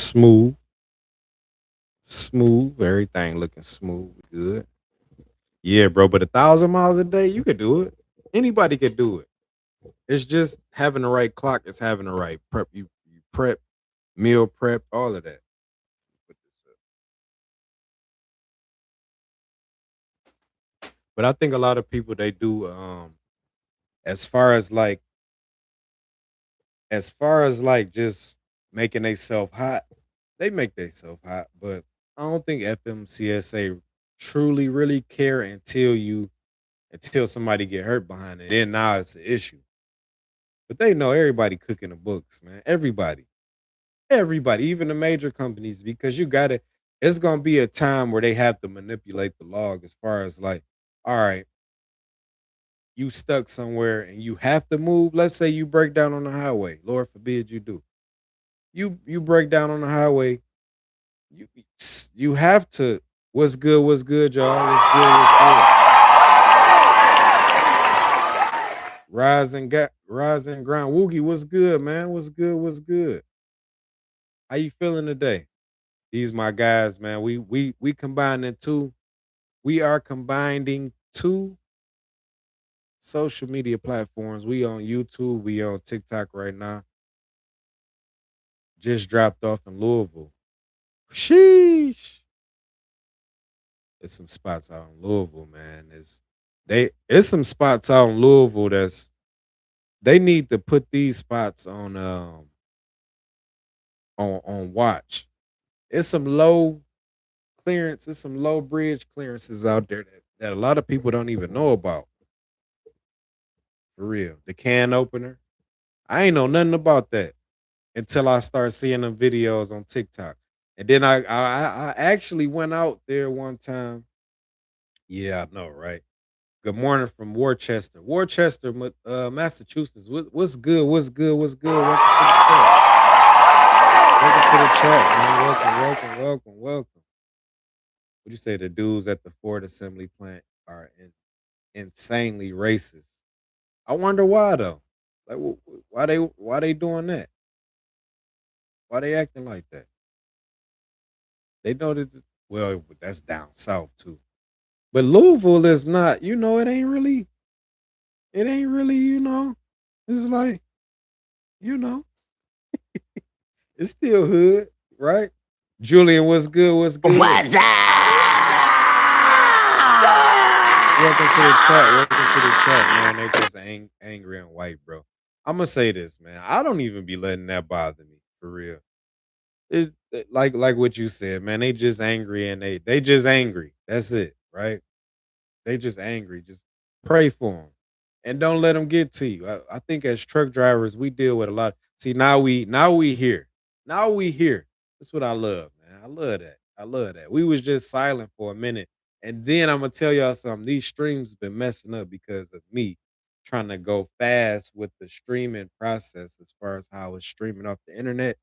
smooth, smooth. Everything looking smooth, good. Yeah, bro. But 1,000 miles a day, you could do it. Anybody could do it. It's just having the right clock. It's having the right prep. You prep, meal prep, all of that. Put this up. But I think a lot of people they do. As far as like, just making themselves hot, they make themselves hot. But I don't think FMCSA truly really care until somebody get hurt behind it. Then now it's an issue. But they know everybody cooking the books, man. Everybody, even the major companies, because you got to. It's gonna be a time where they have to manipulate the log as far as like, all right, you stuck somewhere and you have to move. Let's say you break down on the highway. Lord forbid you do. You break down on the highway. You you have to. What's good? What's good, y'all? What's good? What's good? Rise and grind. Woogie, what's good, man? What's good? What's good? How you feeling today? These my guys, man. We combining two. We are combining two social media platforms. We on YouTube. We on TikTok right now. Just dropped off in Louisville. Sheesh. It's some spots out in Louisville, man. It's some spots out in Louisville that's they need to put these spots on watch. It's some low clearance, it's some low bridge clearances out there that a lot of people don't even know about. For real. The can opener. I ain't know nothing about that until I start seeing them videos on TikTok. And then I actually went out there one time. Yeah, I know, right? Good morning from Worcester. Worcester, Massachusetts. What's good? What's good? What's good? Welcome to the chat. Welcome to the chat, man. Welcome. Would you say the dudes at the Ford assembly plant are insanely racist? I wonder why though. Like, why they doing that? Why they acting like that? They know that. Well, that's down south too. But Louisville is not. It ain't really. It ain't really. It's like you know. It's still hood, right? Julian, what's good? What's good? What's Welcome to the chat. up? Welcome to the chat, man. They just angry and white, bro. I'm gonna say this, man. I don't even be letting that bother me for real. Like what you said, man. They just angry and they just angry. That's it, right? They just angry. Just pray for them and don't let them get to you. I think as truck drivers, we deal with a lot. See, now we here. Now we here. That's what I love, man. I love that. I love that. We was just silent for a minute, and then I'm gonna tell y'all something. These streams been messing up because of me trying to go fast with the streaming process as far as how it's streaming off the internet.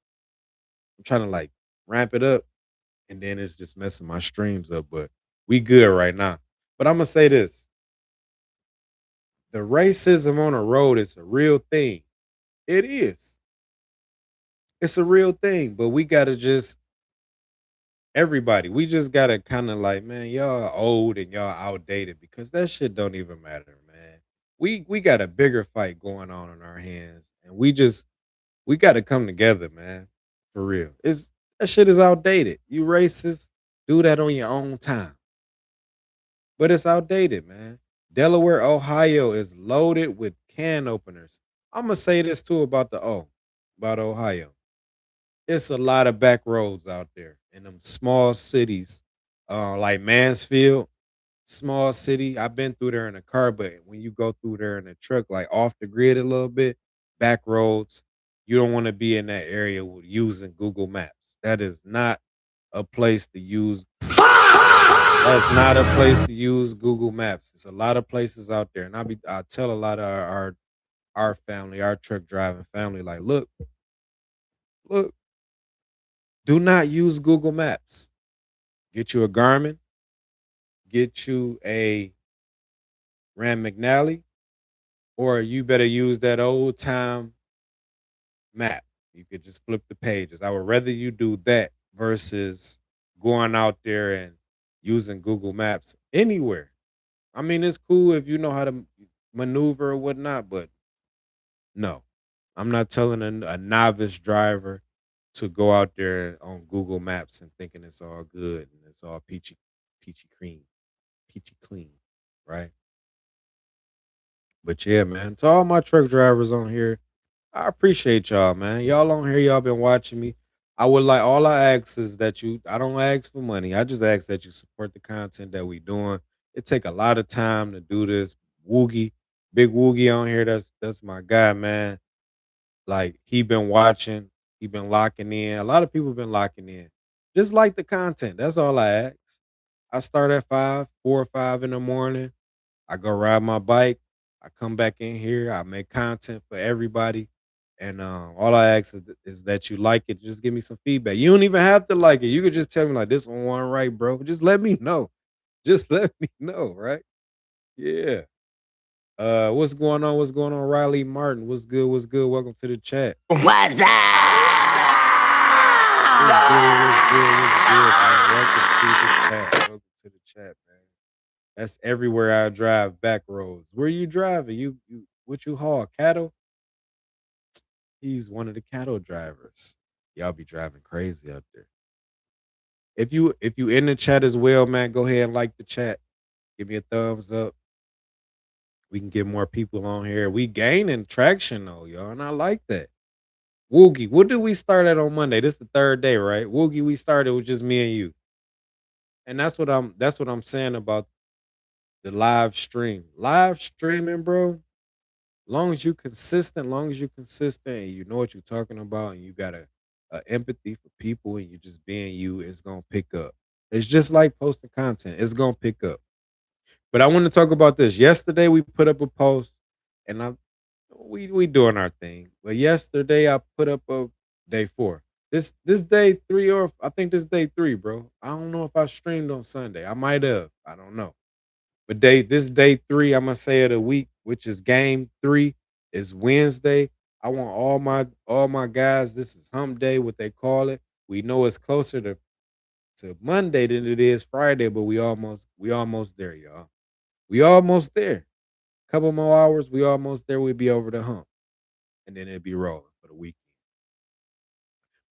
I'm trying to like ramp it up, and then it's just messing my streams up. But we good right now. But I'm gonna say this: the racism on the road is a real thing. It is. It's a real thing. But we gotta just everybody. We just gotta kind of like, man, y'all old and y'all outdated because that shit don't even matter, man. We got a bigger fight going on in our hands, and we got to come together, man. For real, it's that shit is outdated. You racist, do that on your own time. But it's outdated, man. Delaware, Ohio is loaded with can openers. I'm gonna say this too about Ohio. It's a lot of back roads out there in them small cities, like Mansfield, small city. I've been through there in a car, but when you go through there in a truck, like off the grid a little bit, back roads, you don't want to be in that area with using Google Maps. That is not a place to use that's not a place to use Google Maps. It's a lot of places out there, and I tell a lot of our family, our truck driving family, like, look, do not use Google Maps. Get you a Garmin, get you a Rand McNally, or you better use that old time map. You could just flip the pages. I would rather you do that versus going out there and using Google Maps anywhere. I mean, it's cool if you know how to maneuver or whatnot, but no, I'm not telling a novice driver to go out there on Google Maps and thinking it's all good and it's all peachy cream, peachy clean, right? But yeah, man, to all my truck drivers on here, I appreciate y'all, man. Y'all on here, y'all been watching me. I would like all I ask is that I don't ask for money. I just ask that you support the content that we doing. It take a lot of time to do this. Woogie, big Woogie on here. That's my guy, man. Like he been watching, he been locking in. A lot of people been locking in. Just like the content. That's all I ask. I start at 4 or 5 in the morning. I go ride my bike. I come back in here. I make content for everybody. And all I ask is that you like it. Just give me some feedback. You don't even have to like it. You could just tell me like this one wasn't right, bro. Just let me know. Just let me know, right? Yeah. What's going on? What's going on, Riley Martin? What's good? What's good? Welcome to the chat. What's What's good? What's good? What's good, man? Welcome to the up? chat. Welcome to the chat, man. That's everywhere I drive back roads. Where you driving? You what you haul? Cattle? He's one of the cattle drivers. Y'all be driving crazy out there. If you in the chat as well, man, go ahead and like the chat. Give me a thumbs up. We can get more people on here. We gaining traction though, y'all, and I like that. Woogie, what did we start at on Monday? This is the third day, right? Woogie, we started with just me and you. And that's what I'm saying about the live stream. Live streaming, bro. Long as you consistent and you know what you're talking about and you got a empathy for people and you just being you, it's gonna pick up. It's just like posting content. It's gonna pick up. But I want to talk about this. Yesterday we put up a post and we doing our thing. But yesterday I put up a day 4. This day 3 or I think this day 3, bro. I don't know if I streamed on Sunday. I might have. I don't know. But this day 3, I'm gonna say of the week, which is game 3, is Wednesday. I want all my guys. This is hump day, what they call it. We know it's closer to Monday than it is Friday, but we almost there, y'all. We almost there. Couple more hours, we almost there. We'll be over the hump, and then it'll be rolling for the weekend.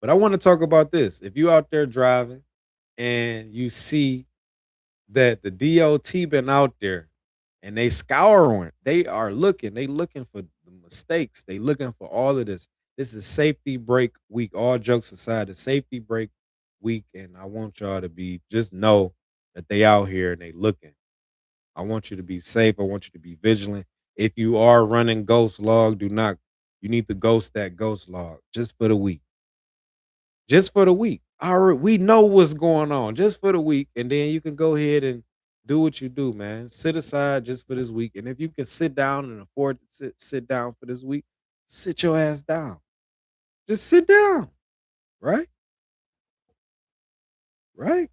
But I want to talk about this. If you out there driving and you see that the DOT been out there and they scouring. They looking for the mistakes. They looking for all of this. This is safety break week. All jokes aside, the safety break week, and I want y'all to be just know that they out here and they looking. I want you to be safe. I want you to be vigilant. If you are running ghost log, do not. You need to ghost that ghost log just for the week. Just for the week. We know what's going on just for the week, and then you can go ahead and do what you do, man. Sit aside just for this week, and if you can sit down and afford to sit down for this week, sit your ass down. Just sit down, right? Right?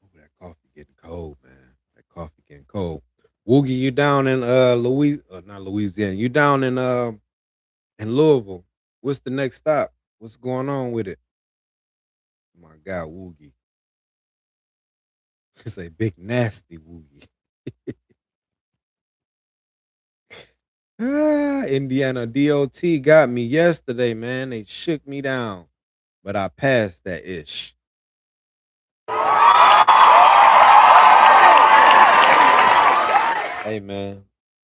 Oh, that coffee getting cold, man. That coffee getting cold. Woogie, you down in not Louisiana. You down in Louisville. What's the next stop? What's going on with it? My God, Woogie. It's a big nasty Woogie. Indiana DOT got me yesterday, man. They shook me down, but I passed that ish. Hey, man,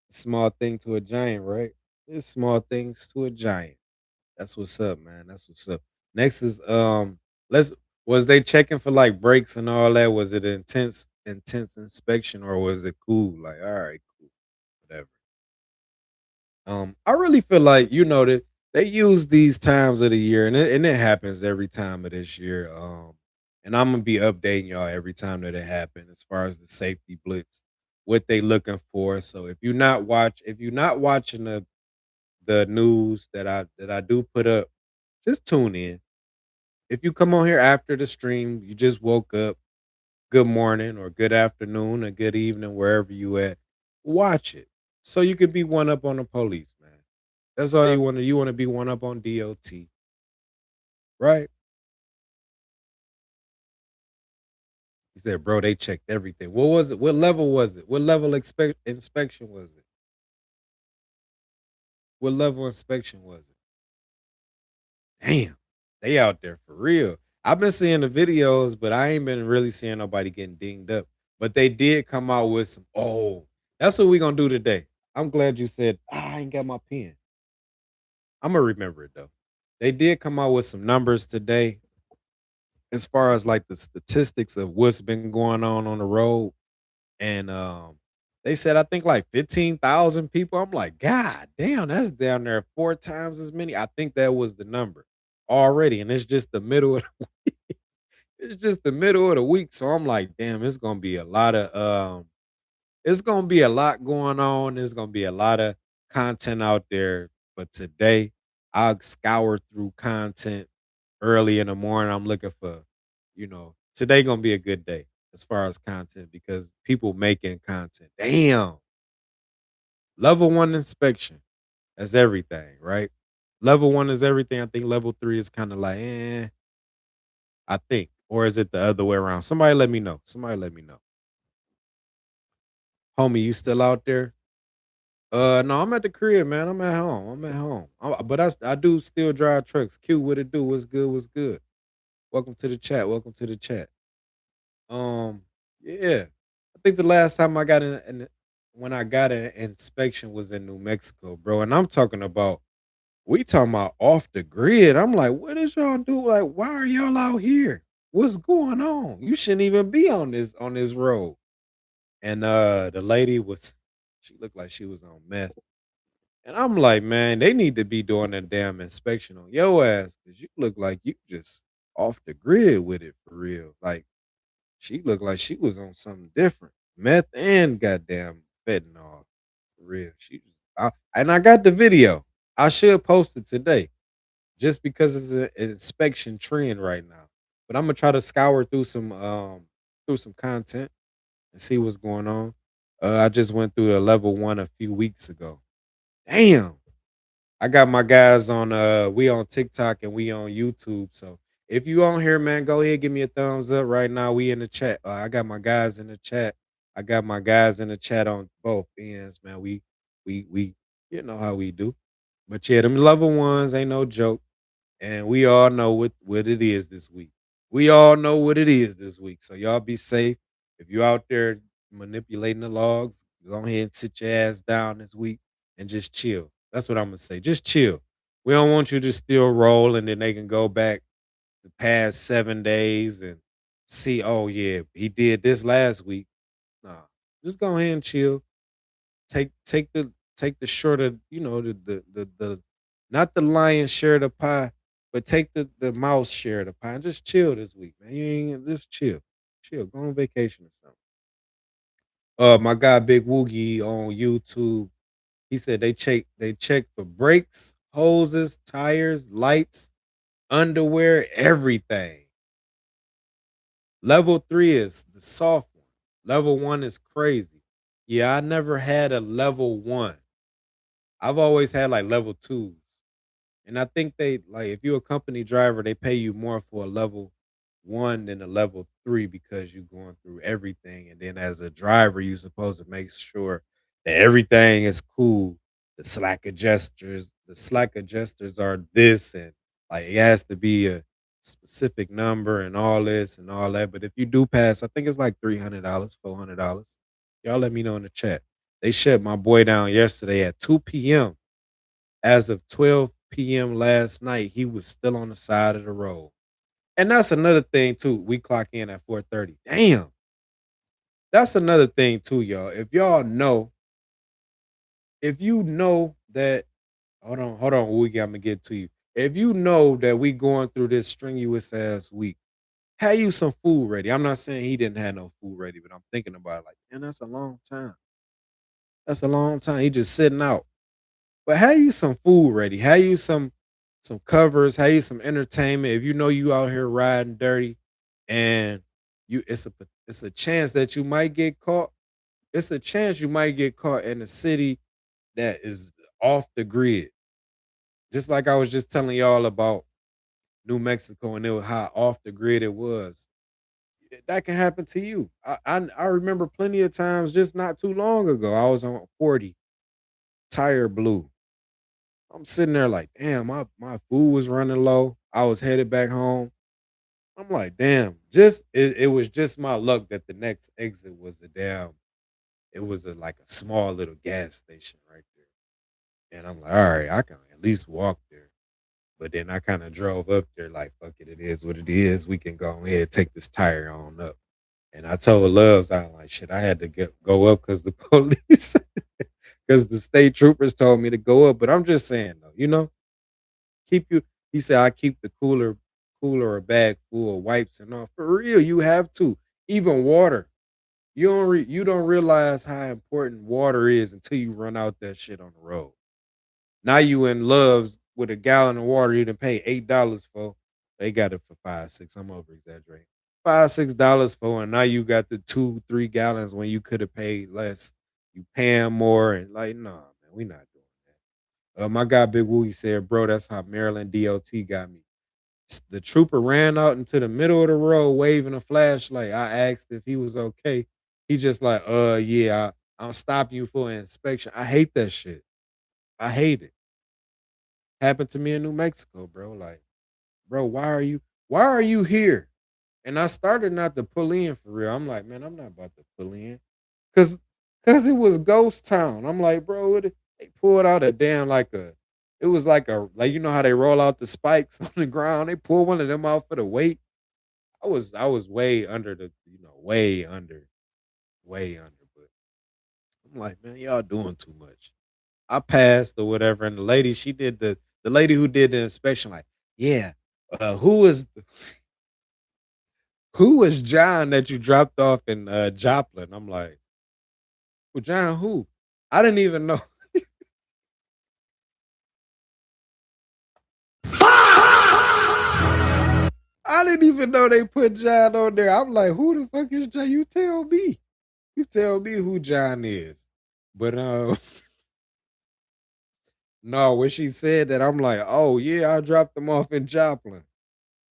small thing to a giant, right? It's small things to a giant. That's what's up, man. That's what's up. Next is let's was they checking for like brakes and all that? Was it intense inspection or was it cool? Like, all right, cool, whatever. I really feel like that they use these times of the year, and it happens every time of this year. And I'm gonna be updating y'all every time that it happens as far as the safety blitz, what they looking for. So if you're not watching the news that I do put up, just tune in. If you come on here after the stream, you just woke up. Good morning or good afternoon or good evening, wherever you at. Watch it. so you could be one up on the police, man. That's all you wanna be one up on DOT, right? He said, "Bro, they checked everything." What was it? What level was it? What level inspection was it? What level inspection was it? Damn, they out there for real. I've been seeing the videos, but I ain't been really seeing nobody getting dinged up. But they did come out with some. Oh, that's what we gonna do today. I'm glad you said, I ain't got my pen. I'm gonna remember it though. They did come out with some numbers today as far as like the statistics of what's been going on the road. And they said I think like 15,000 people. I'm like, God damn, that's down there 4 times as many. I think that was the number already. And it's just the middle of it's just the middle of the week. So I'm like, damn, it's gonna be a lot of it's gonna be a lot going on. There's gonna be a lot of content out there. But today I'll scour through content early in the morning. I'm looking for, today gonna be a good day as far as content because people making content. Damn. Level one inspection. That's everything, right? Level one is everything. I think level three is kind of like, I think. Or is it the other way around? Somebody let me know. Somebody let me know. Homie, you still out there? No, I'm at the crib, man. I'm at home. I'm at home. But I do still drive trucks. Q, what it do? What's good? What's good? Welcome to the chat. Welcome to the chat. Yeah. I think the last time I got when I got an inspection was in New Mexico, bro. And I'm talking about we talking about off the grid. I'm like, what is y'all do? Like, why are y'all out here? What's going on? You shouldn't even be on this road. And the lady was she looked like she was on meth. And I'm like, man, they need to be doing a damn inspection on your ass because you look like you just off the grid with it for real. Like she looked like she was on something different. Meth and goddamn fentanyl. For real. And I got the video. I should post it today just because it's an inspection trend right now. But I'm gonna try to scour through some content and see what's going on. I just went through the level one a few weeks ago. Damn. I got my guys on we on TikTok and we on YouTube. So if you on here, man, go ahead, give me a thumbs up right now. We in the chat. I got my guys in the chat. I got my guys in the chat on both ends, man. We you know how we do. But yeah, them level ones ain't no joke. And we all know what it is this week. We all know what it is this week. So y'all be safe. If you out there manipulating the logs, go ahead and sit your ass down this week and just chill. That's what I'm gonna say. Just chill. We don't want you to still roll and then they can go back the past 7 days and see, oh yeah, he did this last week. Nah. Just go ahead and chill. Take the shorter, the not the lion's share of the pie, but take the mouse share of the pie and just chill this week, man. You ain't just chill. Chill. Go on vacation or something. My guy Big Woogie on YouTube, he said they check for brakes, hoses, tires, lights, underwear, everything. Level three is the soft one. Level one is crazy. Yeah, I never had a level one. I've always had like level twos. And I think they like if you're a company driver, they pay you more for a level one than a level three because you're going through everything. And then as a driver, you're supposed to make sure that everything is cool. The slack adjusters are this and like it has to be a specific number and all this and all that. But if you do pass, I think it's like $300, $400. Y'all let me know in the chat. They shut my boy down yesterday at 2 p.m. As of 12 p.m. last night, he was still on the side of the road. And that's another thing too. We clock in at 4:30. Damn. That's another thing too, y'all. If you know that hold on, Woogie, I'm gonna get to you. If you know that we going through this strenuous ass week, have you some food ready. I'm not saying he didn't have no food ready, but I'm thinking about it like, man, that's a long time. That's a long time. He just sitting out. But have you some food ready. Have you some covers, have you some entertainment. If you know you out here riding dirty and it's a chance that you might get caught. It's a chance you might get caught in the city that is off the grid. Just like I was just telling y'all about New Mexico and how off the grid it was. That can happen to you. I remember plenty of times just not too long ago. I was on 40, tire blew. I'm sitting there like, damn, my food was running low. I was headed back home. I'm like, damn, it was just my luck that the next exit was it was like a small little gas station right there. And I'm like, all right, I can at least walk there. But then I kind of drove up there like, fuck it, it is what it is. We can go ahead and take this tire on up. And I told Loves, I was like, shit, I had to go up because the police, because the state troopers told me to go up. But I'm just saying, though, keep you. He said, I keep the cooler or bag full of wipes and all. For real, you have to. Even water. You don't realize how important water is until you run out that shit on the road. Now you in Loves with a gallon of water you done pay $8 for. They got it for 5, 6. I'm over exaggerating. $5, $6 for, and now you got the 2, 3 gallons when you could have paid less. You paying more and like, nah, man, we not doing that. My guy Big Woo, he said, bro, that's how Maryland DOT got me. The trooper ran out into the middle of the road waving a flashlight. I asked if he was okay. He just like, yeah, I'll stop you for an inspection. I hate that shit. I hate it. Happened to me in New Mexico, bro. Like, bro, why are you here? And I started not to pull in for real. I'm like, man, I'm not about to pull in. Cause cause it was ghost town. I'm like, bro, they pulled out a damn it was like you know how they roll out the spikes on the ground. They pulled one of them out for the weight. I was way under way under. But I'm like, man, y'all doing too much. I passed or whatever, and the lady she did the lady who did the inspection, like, yeah, who was John that you dropped off in Joplin? I'm like, well, John who? I didn't even know. I didn't even know they put John on there. I'm like, who the fuck is John? You tell me. You tell me who John is. But no, when she said that, I'm like, oh yeah, I dropped them off in Joplin.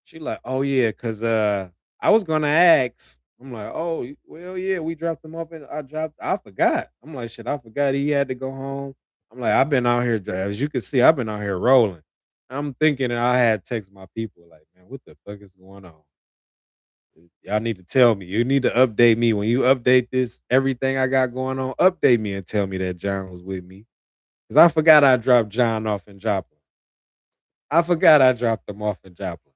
She like, "Oh, yeah, cause I was gonna ask." I'm like, "Oh, well, yeah, we dropped him off and I forgot." I'm like, "Shit, I forgot he had to go home." I'm like, "I've been out here, as you can see, I've been out here rolling." I'm thinking that I had text my people like, "Man, what the fuck is going on? Y'all need to tell me. You need to update me. When you update this, everything I got going on, update me and tell me that John was with me. Cause I forgot I dropped John off in Joplin. I forgot I dropped him off in Joplin.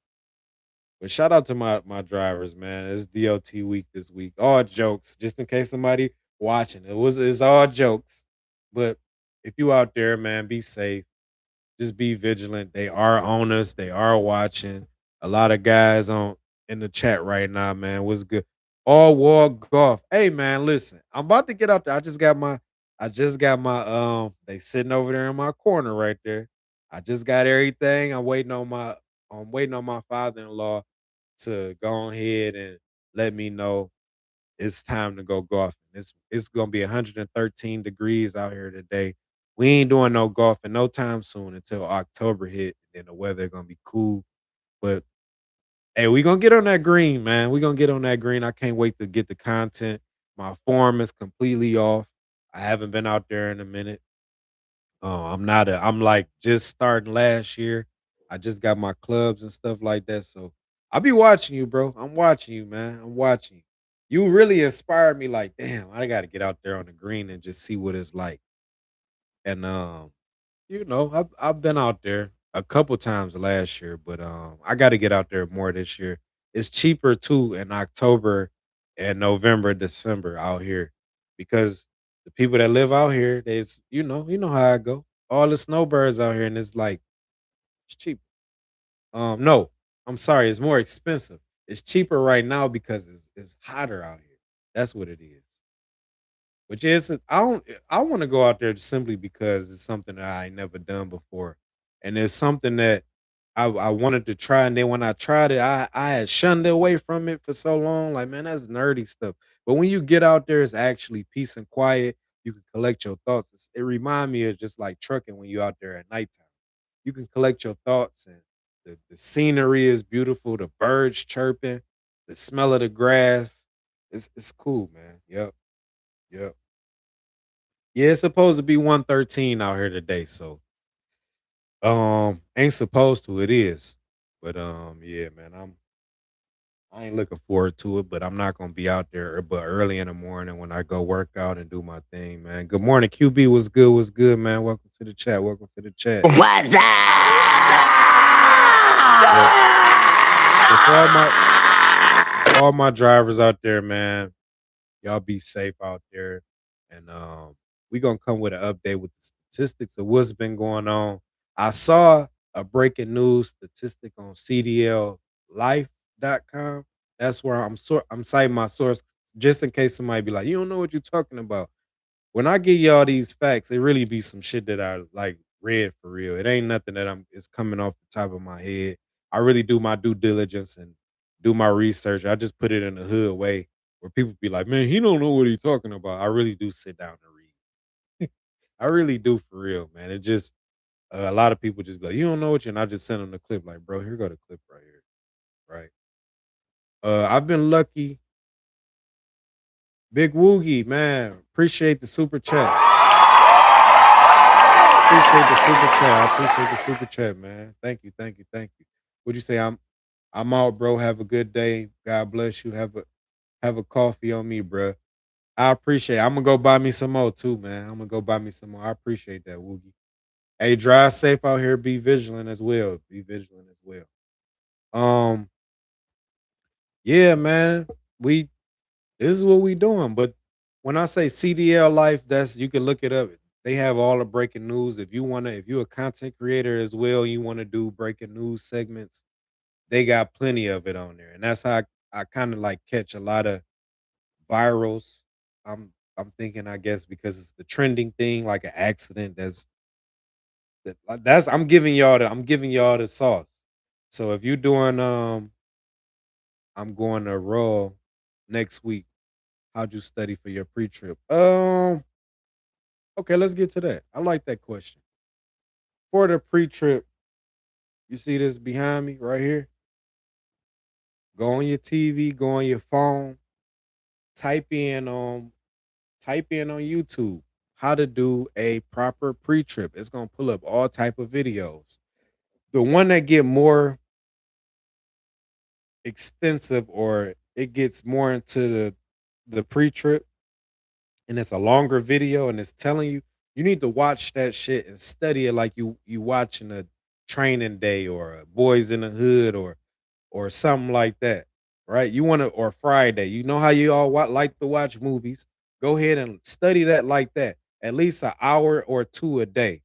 But shout out to my drivers, man. It's DOT week this week. All jokes, just in case somebody watching. It's all jokes. But if you out there, man, be safe. Just be vigilant. They are on us. They are watching. A lot of guys on in the chat right now, man. What's good? All war golf. Hey man, listen. I'm about to get out there. I just got my they sitting over there in my corner right there. I just got everything. I'm waiting on my father-in-law to go ahead and let me know it's time to go golfing. It's gonna be 113 degrees out here today. We ain't doing no golfing no time soon until October hit. Then the weather gonna be cool. But hey, we gonna get on that green, man. We gonna get on that green. I can't wait to get the content. My form is completely off. I haven't been out there in a minute. I'm like just starting last year. I just got my clubs and stuff like that. So I'll be watching you, bro. I'm watching you, man. I'm watching you. You really inspired me, like, damn, I gotta get out there on the green and just see what it's like. And I've been out there a couple times last year, but I gotta get out there more this year. It's cheaper too in October and November, December out here because the people that live out here, you know how I go. All the snowbirds out here, and it's like it's cheap. No, I'm sorry, it's more expensive. It's cheaper right now because it's hotter out here. That's what it is. Which is I don't I want to go out there simply because it's something that I ain't never done before. And it's something that I wanted to try. And then when I tried it, I had shunned away from it for so long. Like, man, that's nerdy stuff. But when you get out there, it's actually peace and quiet. You can collect your thoughts. It remind me of just like trucking when you out there at nighttime. You can collect your thoughts and the scenery is beautiful, the birds chirping, the smell of the grass. It's cool, man. Yep. Yep. Yeah, it's supposed to be 113 out here today. So ain't supposed to, it is. But yeah, man, I ain't looking forward to it, but I'm not gonna be out there but early in the morning when I go work out and do my thing, man. Good morning, QB. What's good? What's good, man? Welcome to the chat. Welcome to the chat. What's Yeah. So for up? all my drivers out there, man, y'all be safe out there. And we gonna come with an update with the statistics of what's been going on. I saw a breaking news statistic on CDLlife.com. That's where I'm citing my source just in case somebody be like, you don't know what you're talking about. When I give y'all these facts, it really be some shit that I like read for real. It ain't nothing that it's coming off the top of my head. I really do my due diligence and do my research. I just put it in a hood way where people be like, man, he don't know what he's talking about. I really do sit down and read. I really do for real, man. It just a lot of people just be like, you don't know what you, and I just send them the clip like, bro, here go the clip right here. Right. I've been lucky. Big Woogie, man. Appreciate the super chat. Appreciate the super chat. I appreciate the super chat, man. Thank you, thank you, thank you. Would you say I'm out, bro? Have a good day. God bless you. Have a coffee on me, bro. I appreciate it. I'm gonna go buy me some more too, man. I'm gonna go buy me some more. I appreciate that, Woogie. Hey, drive safe out here. Be vigilant as well. Be vigilant as well. Um, yeah, man. We This is what we doing. But when I say CDL Life, that's you can look it up. They have all the breaking news. If you're a content creator as well, you want to do breaking news segments, they got plenty of it on there. And that's how I kind of like catch a lot of virals. I'm thinking, I guess, because it's the trending thing, like an accident. That's I'm giving y'all the sauce. So if you doing I'm going to Raw next week. How'd you study for your pre-trip? Okay, let's get to that. I like that question. For the pre-trip, you see this behind me right here? Go on your TV, go on your phone, type in on YouTube how to do a proper pre-trip. It's gonna pull up all type of videos. The one that get more extensive or it gets more into the pre-trip and it's a longer video and it's telling you you need to watch that shit and study it like you watching a training day or a boys in the hood or something like that, right? You want to or Friday. You know how you all like to watch movies. Go ahead and study that like that. At least an hour or two a day.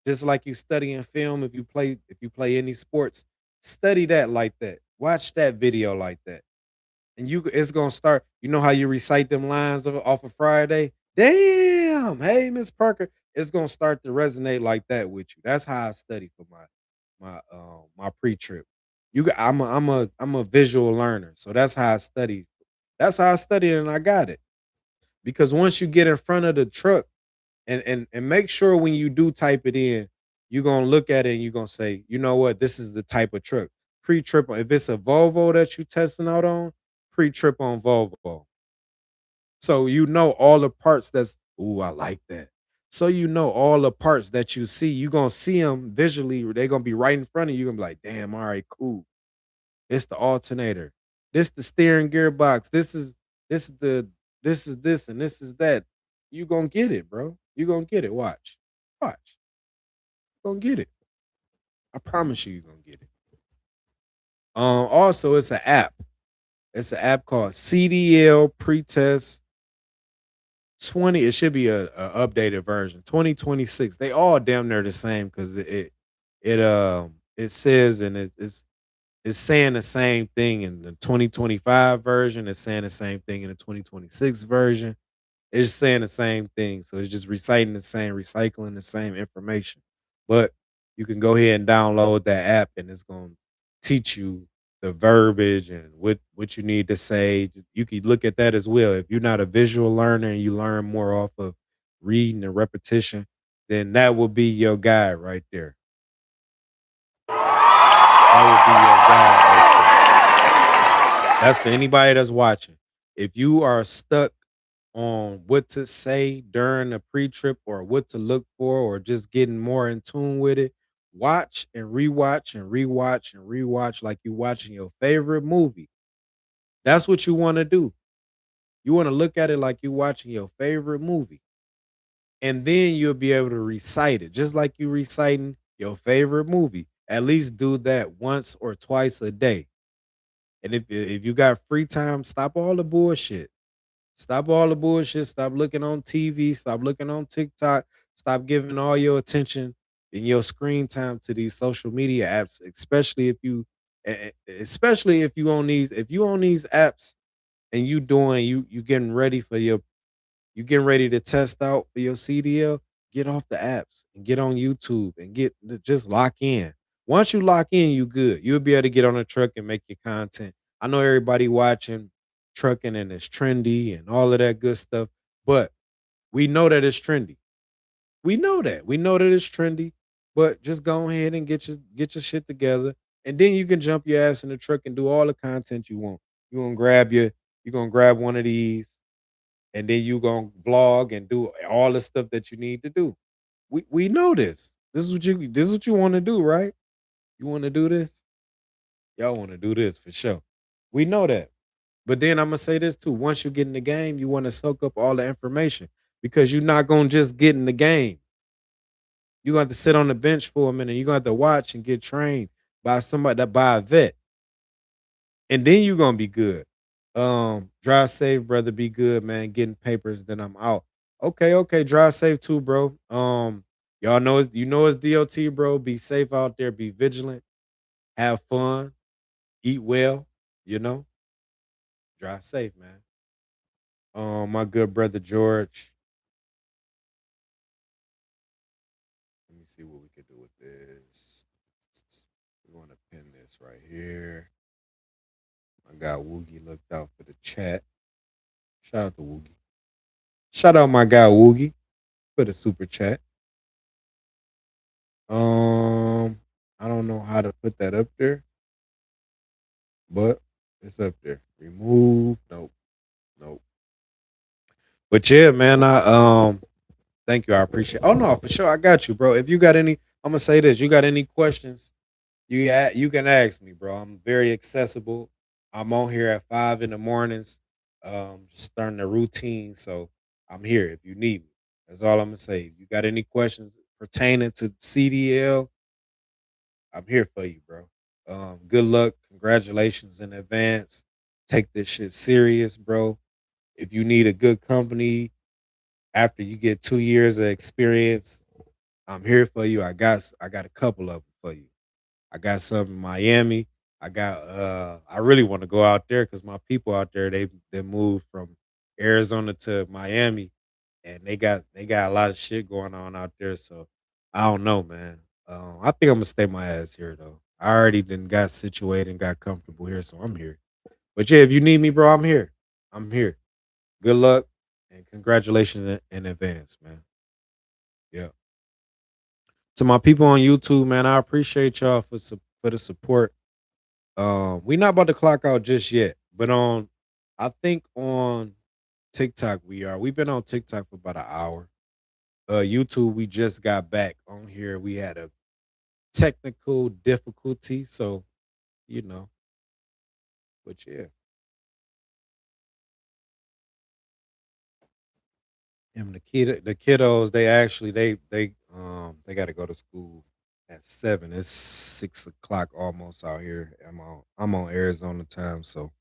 Just like you study in film, if you play any sports, study that like that. Watch that video like that. And it's gonna start. You know how you recite them lines off of Friday? Damn, hey Miss Parker. It's gonna start to resonate like that with you. That's how I study for my pre-trip. I'm a visual learner, so that's how I study. That's how I studied, and I got it. Because once you get in front of the truck, and make sure when you do type it in, you're gonna look at it and you're gonna say, you know what, this is the type of truck. Pre-trip. If it's a Volvo that you testing out on, pre-trip on Volvo. So you know all the parts that's ooh, I like that. So you know all the parts that you see, you gonna see them visually, they're gonna be right in front of you. You're gonna be like, damn, all right, cool. It's the alternator. This the steering gearbox. This is the this is this and this is that. You gonna get it, bro. You gonna get it. Watch. Watch. You gonna get it. I promise you, you're gonna get it. Also, it's an app. It's an app called CDL Pretest 20. It should be a updated version. 2026. They all damn near the same because it says and it's saying the same thing in the 2025 version. It's saying the same thing in the 2026 version. It's saying the same thing. So it's just reciting the same, recycling the same information. But you can go ahead and download that app and it's gonna teach you the verbiage and what you need to say. You could look at that as well. If you're not a visual learner and you learn more off of reading and repetition, then that will be your guide right there. That will be your guide right there. That's for anybody that's watching. If you are stuck on what to say during a pre-trip or what to look for or just getting more in tune with it, watch and rewatch and rewatch and rewatch like you watching your favorite movie. That's what you want to do. You want to look at it like you watching your favorite movie. And then you'll be able to recite it just like you reciting your favorite movie. At least do that once or twice a day. And if you got free time, stop all the bullshit. Stop all the bullshit. Stop looking on TV. Stop looking on TikTok. Stop giving all your attention and your screen time to these social media apps, especially if especially if you on these apps and you getting ready for you getting ready to test out for your CDL, get off the apps and get on YouTube and just lock in. Once you lock in, you good. You'll be able to get on a truck and make your content. I know everybody watching trucking and it's trendy and all of that good stuff, but we know that it's trendy. We know that. We know that it's trendy, but just go ahead and get your shit together. And then you can jump your ass in the truck and do all the content you want. You're gonna grab you're gonna grab one of these and then you gonna vlog and do all the stuff that you need to do. We know this. This is what you want to do, right? You want to do this? Y'all want to do this for sure. We know that. But then I'm gonna say this too. Once you get in the game, you want to soak up all the information because you're not gonna just get in the game. You're gonna have to sit on the bench for a minute. You're gonna have to watch and get trained by somebody that by a vet. And then you're gonna be good. Drive safe, brother. Be good, man. Getting papers, then I'm out. Okay, okay. Drive safe too, bro. Y'all know it's DOT, bro. Be safe out there. Be vigilant. Have fun. Eat well. You know. Drive safe, man. My good brother George. Let me see what we could do with this. We want to pin this right here. I got Woogie looked out for the chat. Shout out to Woogie. Shout out my guy Woogie for the super chat. I don't know how to put that up there, but it's up there. Remove. Nope. Nope. But yeah, man, I thank you. I appreciate. Oh no, for sure. I got you, bro. If you got any, I'm gonna say this. You got any questions? You can ask me, bro. I'm very accessible. I'm on here at 5 in the mornings, starting a routine. So I'm here if you need me. That's all I'm gonna say. If you got any questions pertaining to CDL, I'm here for you, bro. Good luck. Congratulations in advance. Take this shit serious, bro. If you need a good company after you get 2 years of experience, I'm here for you. I got a couple of them for you. I got some in Miami. I really want to go out there because my people out there they moved from Arizona to Miami and they got a lot of shit going on out there. So I don't know, man. I think I'm gonna stay my ass here though. I already done got situated and got comfortable here, so I'm here. But yeah, if you need me, bro, I'm here. I'm here. Good luck and congratulations in advance, man. Yeah. To my people on YouTube, man, I appreciate y'all for the support. We not about to clock out just yet, but I think on TikTok we are. We've been on TikTok for about an hour. YouTube, we just got back on here. We had a technical difficulty, so you know, but yeah. And the kiddos, they got to go to school at 7. It's 6 o'clock almost out here. I'm on Arizona time, so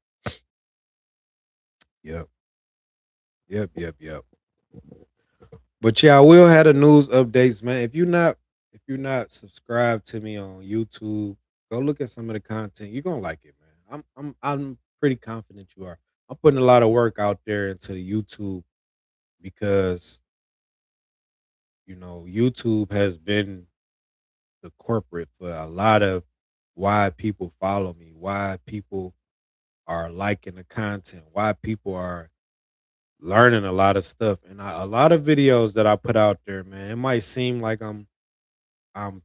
yep, yep. But yeah, I will have the news updates, man. If you're not subscribed to me on YouTube, go look at some of the content. You're gonna like it, man. I'm pretty confident you are. I'm putting a lot of work out there into the YouTube because YouTube has been the corporate for a lot of why people follow me, why people are liking the content, why people are learning a lot of stuff. And a lot of videos that I put out there, man, it might seem like I'm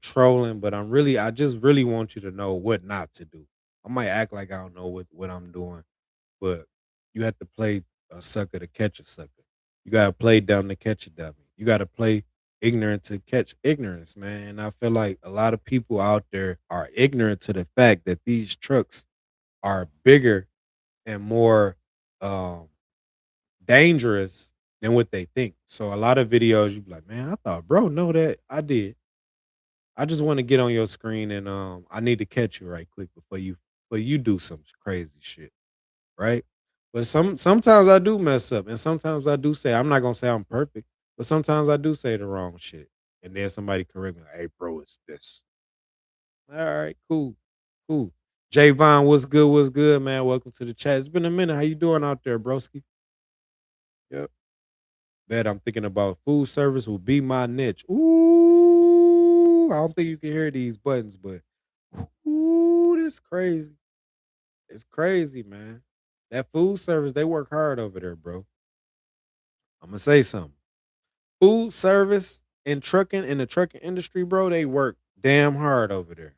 trolling, but I just really want you to know what not to do. I might act like I don't know what I'm doing, but you have to play a sucker to catch a sucker. You gotta play dumb to catch a dummy. You gotta play ignorant to catch ignorance, man. And I feel like a lot of people out there are ignorant to the fact that these trucks are bigger and more um dangerous than what they think. So a lot of videos you be like, man, I thought bro know that. I did. I just want to get on your screen and I need to catch you right quick before you do some crazy shit, right? But sometimes I do mess up and sometimes I do say I'm not gonna say I'm perfect, but sometimes I do say the wrong shit. And then somebody correct me, like, hey bro, it's this. All right, cool, cool. Javon, what's good? What's good, man? Welcome to the chat. It's been a minute. How you doing out there, broski? Yep. Bet I'm thinking about food service will be my niche. Ooh, I don't think you can hear these buttons, but ooh, this crazy. It's crazy, man. That food service, they work hard over there, bro. I'm gonna say something. Food service and trucking in the trucking industry, bro, they work damn hard over there.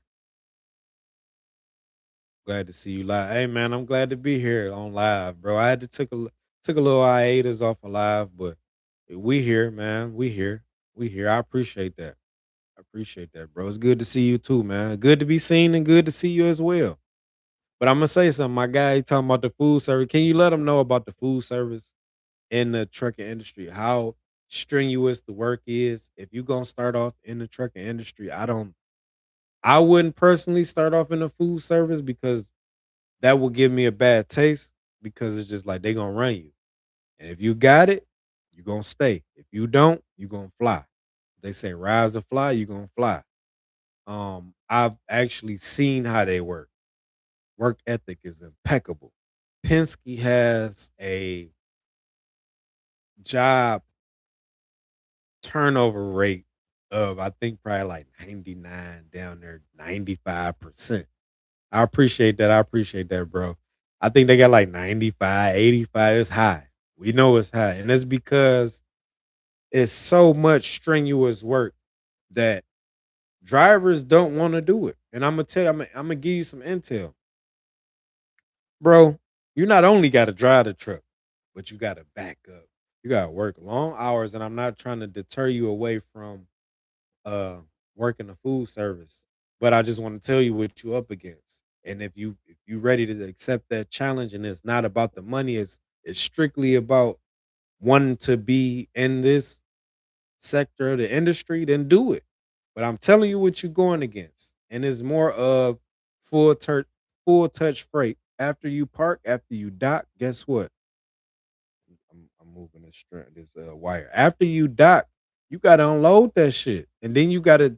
Glad to see you live. Hey man, I'm glad to be here on live, bro. I had to took a little hiatus off of live, but we here, man. We here. We here. I appreciate that. I appreciate that, bro. It's good to see you too, man. Good to be seen and good to see you as well. But I'm gonna say something. My guy he talking about the food service. Can you let him know about the food service in the trucking industry? How strenuous the work is. If you gonna start off in the trucking industry, I wouldn't personally start off in the food service because that will give me a bad taste because it's just like they gonna run you. And if you got it, you gonna stay. If you don't, you gonna fly. They say rise or fly, you gonna fly. I've actually seen how they work. Work ethic is impeccable. Penske has a job turnover rate of I think probably like 99 down there, 95%. I appreciate that. I appreciate that, bro. I think they got like 95, 85. It's high. We know it's high. And it's because it's so much strenuous work that drivers don't want to do it. And I'm gonna tell you, I'm gonna give you some intel. Bro, you not only gotta drive the truck, but you gotta back up. You gotta work long hours, and I'm not trying to deter you away from uh working the food service, but I just want to tell you what you up against. And if you ready to accept that challenge and it's not about the money, it's strictly about wanting to be in this sector of the industry, then do it. But I'm telling you what you're going against. And it's more of full touch full touch freight. After you park, after you dock, guess what? I'm moving this wire. After you dock, you gotta unload that shit. And then you gotta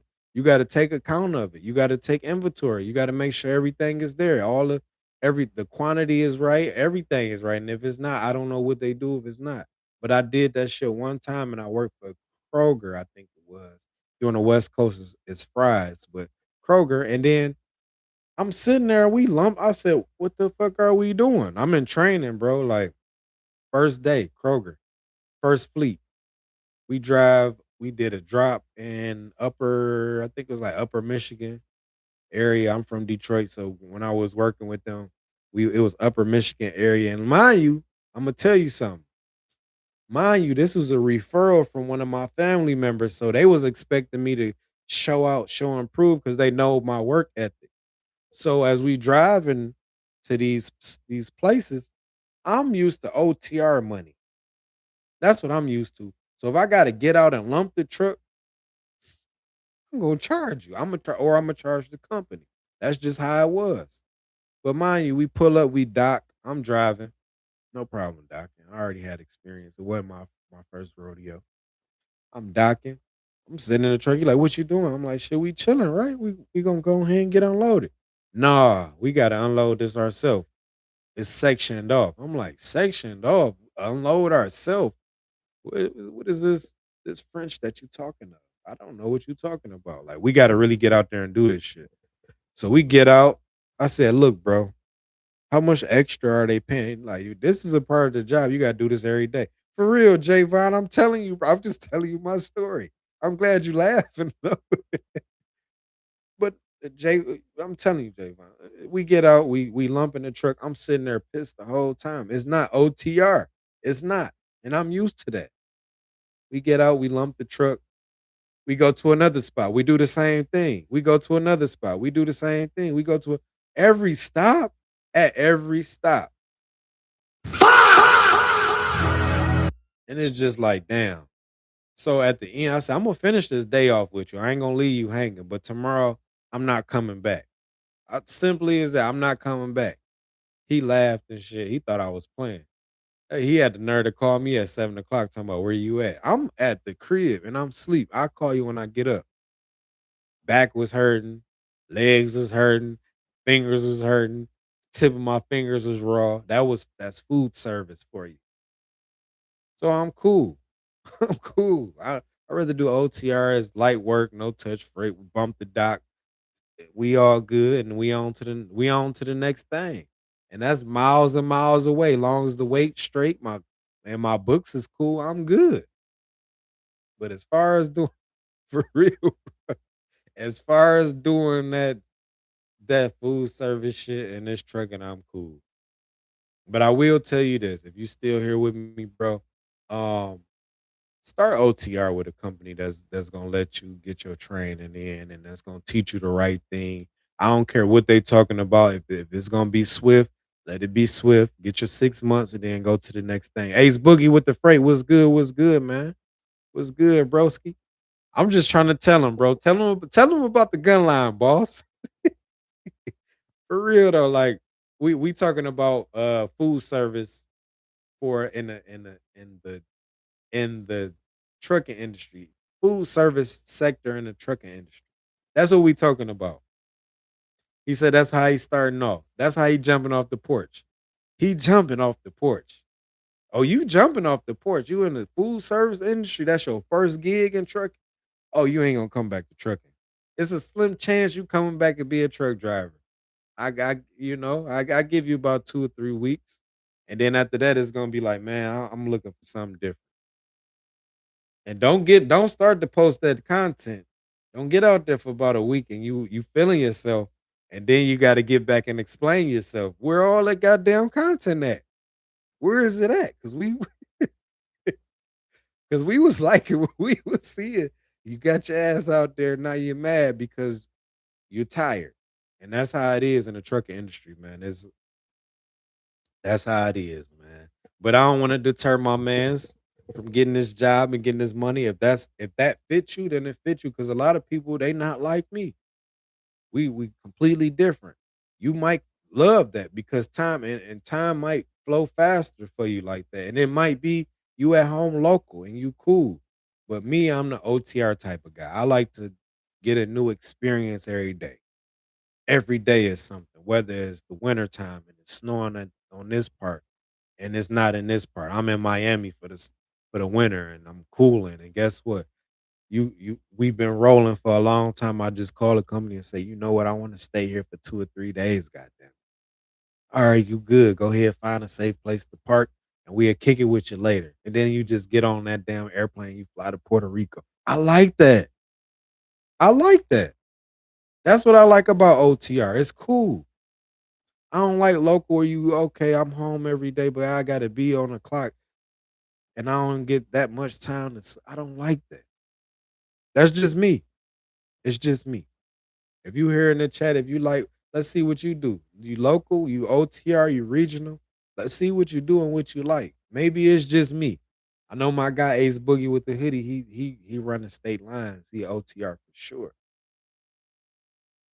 take account of it. You gotta take inventory. You gotta make sure everything is there. The quantity is right, everything is right. And if it's not, I don't know what they do if it's not. But I did that shit one time and I worked for Kroger, I think it was. Here on the West Coast is fries, but Kroger, and then I'm sitting there, we lump. I said, what the fuck are we doing? I'm in training, bro. Like first day, Kroger, first fleet. We did a drop in I think it was like upper Michigan area. I'm from Detroit. So when I was working with them, it was upper Michigan area. And mind you, I'm gonna tell you something. Mind you, this was a referral from one of my family members. So they was expecting me to show out, show and prove because they know my work ethic. So as we driving to these places, I'm used to OTR money. That's what I'm used to. So if I gotta get out and lump the truck, I'm gonna charge you. I'm gonna charge the company. That's just how it was. But mind you, we pull up, we dock. I'm driving, no problem docking. I already had experience. It wasn't my first rodeo. I'm docking. I'm sitting in the truck. You like, what you doing? I'm like, shit, we chilling, right? We gonna go ahead and get unloaded. Nah, we gotta unload this ourselves. It's sectioned off. I'm like, sectioned off, unload ourselves. What is this French that you talking of? I don't know what you talking about. Like, we got to really get out there and do this shit. So we get out. I said, "Look, bro, how much extra are they paying? Like, this is a part of the job. You gotta do this every day." For real, Javon, I'm telling you, bro. I'm just telling you my story. I'm glad you laughing. But Jay, I'm telling you, Javon, we get out, we lump in the truck. I'm sitting there pissed the whole time. It's not OTR. It's not, and I'm used to that. We get out, we lump the truck. We go to another spot. We do the same thing. We go to another spot. We do the same thing. We go to every stop. At every stop, and it's just like, damn. So at the end, I said, I'm gonna finish this day off with you. I ain't gonna leave you hanging. But tomorrow, I'm not coming back. Simply as that, I'm not coming back. He laughed and shit. He thought I was playing. Hey, he had the nerve to call me at 7 o'clock, talking about where you at. I'm at the crib and I'm asleep. I'll call you when I get up. Back was hurting, legs was hurting, fingers was hurting, tip of my fingers was raw. That's food service for you. So I'm cool. I'm cool. I rather do OTR as light work, no touch freight. We bump the dock. We all good, and we on to the next thing. And that's miles and miles away. Long as the weight straight, my books is cool. I'm good. But as far as doing for real, as far as doing that food service shit and this trucking, I'm cool. But I will tell you this: if you still here with me, bro, um, start OTR with a company that's gonna let you get your training in and that's gonna teach you the right thing. I don't care what they talking about. If it's gonna be swift, let it be swift. Get your 6 months and then go to the next thing. Ace Boogie with the freight. What's good? What's good, man? What's good, broski? I'm just trying to tell him, bro. Tell him about the gun line, boss. For real though, like we talking about food service for in the trucking industry, food service sector in the trucking industry. That's what we talking about. He said that's how he's starting off. That's how he jumping off the porch. He jumping off the porch. Oh, you jumping off the porch. You in the food service industry. That's your first gig in trucking. Oh, you ain't gonna come back to trucking. It's a slim chance you coming back and be a truck driver. I give you about 2 or 3 weeks. And then after that, it's gonna be like, man, I'm looking for something different. And don't start to post that content. Don't get out there for about a week and you feeling yourself, and then you got to get back and explain yourself. Where all that goddamn content at? Where is it at? Because we was like it when we was seeing you got your ass out there. Now you're mad because you're tired, and that's how it is in the trucking industry, man. That's how it is, man. But I don't want to deter my man's from getting this job and getting this money. If that fits you, then it fits you. Because a lot of people they not like me. We completely different. You might love that because time and time might flow faster for you like that. And it might be you at home local and you cool. But me, I'm the OTR type of guy. I like to get a new experience every day. Every day is something, whether it's the winter time and it's snowing on this part and it's not in this part. I'm in Miami for the winter and I'm cooling. And guess what? We've been rolling for a long time. I just call a company and say, you know what, I want to stay here for 2 or 3 days, goddamn. All right, you good. Go ahead, find a safe place to park, and we'll kick it with you later. And then you just get on that damn airplane, you fly to Puerto Rico. I like that. I like that. That's what I like about OTR. It's cool. I don't like local where you okay, I'm home every day, but I gotta be on the clock and I don't get that much time. I don't like that. That's just me. It's just me. If you here in the chat, if you like, let's see what you do. You local, you OTR, you regional. Let's see what you do and what you like. Maybe it's just me. I know my guy Ace Boogie with the hoodie. He running state lines. He OTR for sure.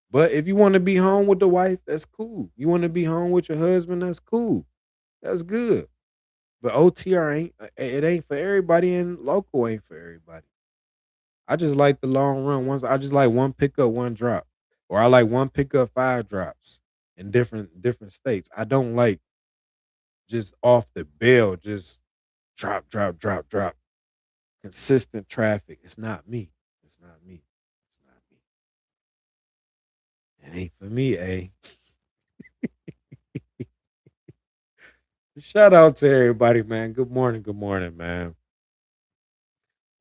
But if you want to be home with the wife, that's cool. You want to be home with your husband, that's cool. That's good. But OTR it ain't for everybody and local ain't for everybody. I just like the long run. I just like one pickup, one drop. Or I like one pickup, five drops in different states. I don't like just off the bill, just drop, drop, drop, drop. Consistent traffic. It's not me. It's not me. It's not me. ain't for me, eh? Shout out to everybody, man. Good morning, man.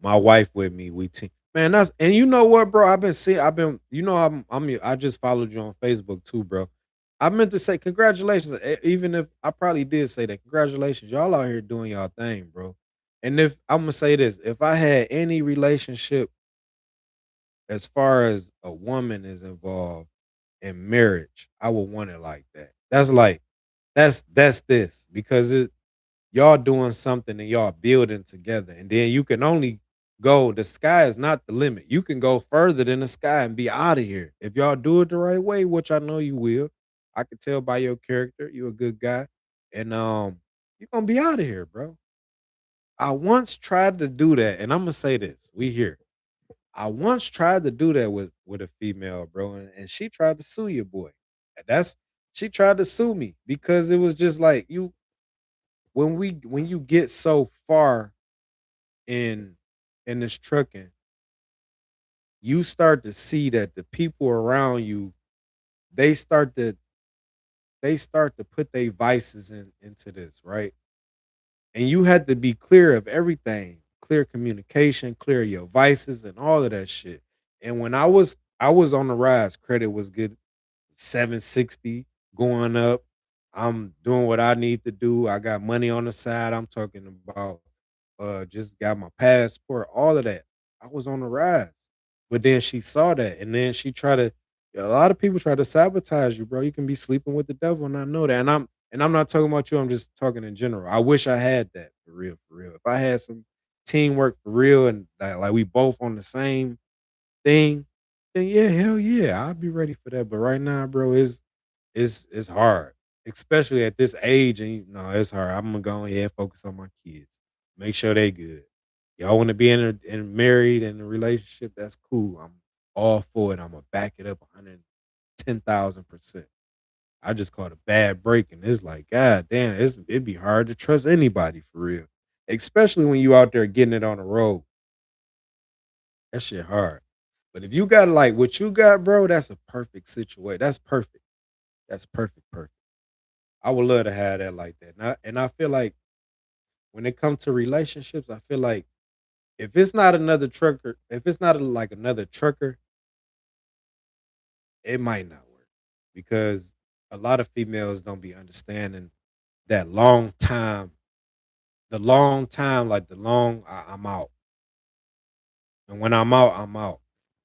My wife with me. We team. Man, that's and you know what, bro? I've been, I just followed you on Facebook too, bro. I meant to say congratulations, even if I probably did say that. Congratulations, y'all out here doing y'all thing, bro. And if I'm gonna say this, if I had any relationship as far as a woman is involved in marriage, I would want it like that. That's like that's this because y'all doing something and y'all building together. And then you can only go, the sky is not the limit. You can go further than the sky and be out of here. If y'all do it the right way, which I know you will. I can tell by your character, you're a good guy. And you're gonna be out of here, bro. I once tried to do that, and I'm gonna say this. We here. I once tried to do that with a female, bro, and she tried to sue your boy. And that's she tried to sue me because it was just like when you get so far in this trucking, you start to see that the people around you, they start to put their vices into this, right? And you had to be clear of everything, clear communication, clear your vices and all of that shit. And when I was on the rise, credit was good, 760 going up. I'm doing what I need to do. I got money on the side. I'm talking about just got my passport, all of that. I was on the rise. But then she saw that and then she tried to a lot of people try to sabotage you, bro. You can be sleeping with the devil and I know that. And I'm not talking about you, I'm just talking in general. I wish I had that for real, for real. If I had some teamwork for real and like we both on the same thing, then yeah, hell yeah, I'd be ready for that. But right now, bro, it's hard, especially at this age. And no, it's hard. I'm gonna go ahead and focus on my kids, make sure they good. Y'all want to be in married in a relationship? That's cool. I'm all for it. I'm gonna back it up 110,000%. I just caught a bad break, and it's like, God damn, it'd be hard to trust anybody for real, especially when you out there getting it on the road. That shit hard. But if you got like what you got, bro, that's a perfect situation. That's perfect. That's perfect. Perfect. I would love to have that like that. And I feel like when it comes to relationships, I feel like if it's not another trucker, if it's not like another trucker, it might not work because a lot of females don't be understanding that long time, like the long I'm out. And when I'm out, I'm out.